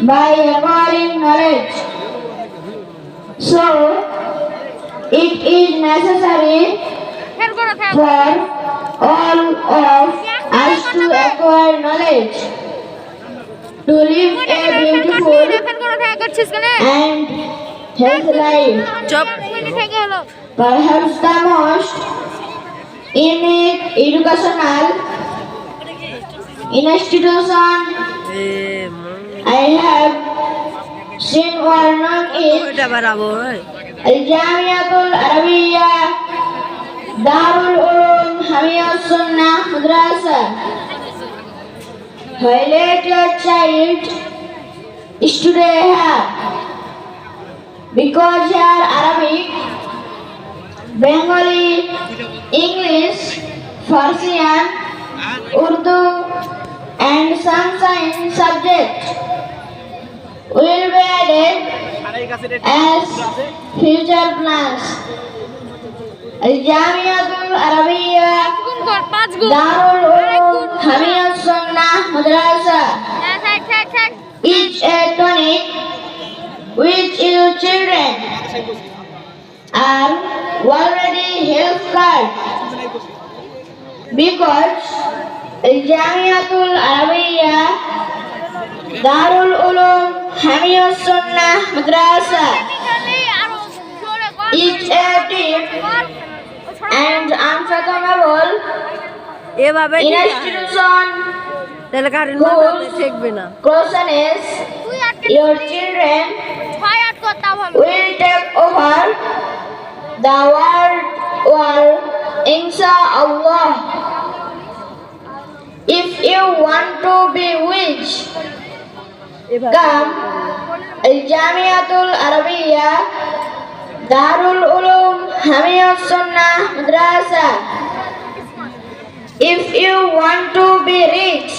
by acquiring knowledge. So, it is necessary for all of us to acquire knowledge, to live a beautiful and healthy life. Perhaps the most unique educational institution I have seen or known is Al-Jamiatul Arabiya Darul Ulum Hamiyah Sunnah Madrasa. Let your child study here, because here Arabic, Bengali, English, Persian, Urdu and some science subjects will be added as future plans. Al-Jamiatul Arabiya Darul Ulum Hamiyah Sunnah Madrasa is a tonic which your children are already health card, because Al-Jamiatul Arabiya Darul Ulum Hamiyah Sunnah Madrasa is a deep and unfathomable institution whose closeness your children will take over the world, inshallah. If you want to be rich, come Al-Jamiatul Arabiya Darul Ulum Hamiyah Sunnah Madrasa. If you want to be rich,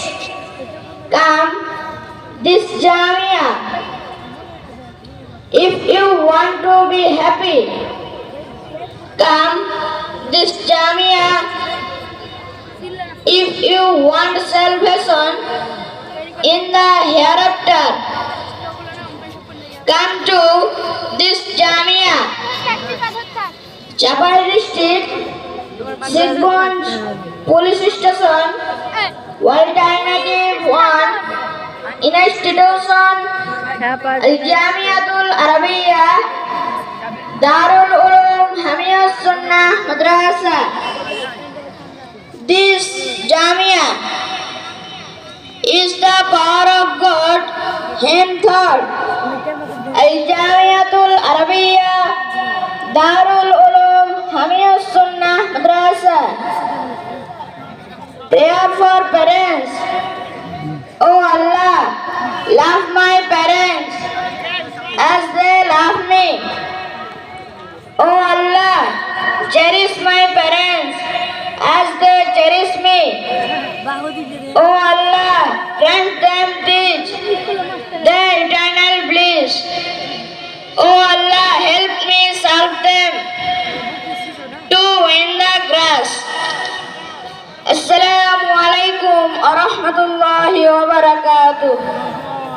come this Jamia. If you want to be happy, come this Jamia. If you want salvation in the hereafter, come to this Jamia. Chapai district, Sikbonj police station, alternative 1, institution Al-Jamiatul Arabiya Darul Ulum Hamiyah Sunnah Madrasa. This Jamia is the power of God henceforth. Al-Jamiatul Arabiya Darul Ulum Hamiyah Sunnah Madrasa. Prayer for parents. Oh Allah, love my parents as they love me. Oh Allah, cherish my parents as they cherish me. Oh Allah, grant them teach their eternal bliss. Oh Allah, help me serve them to win the grass. Assalamu alaikum wa rahmatullahi wa barakatuh.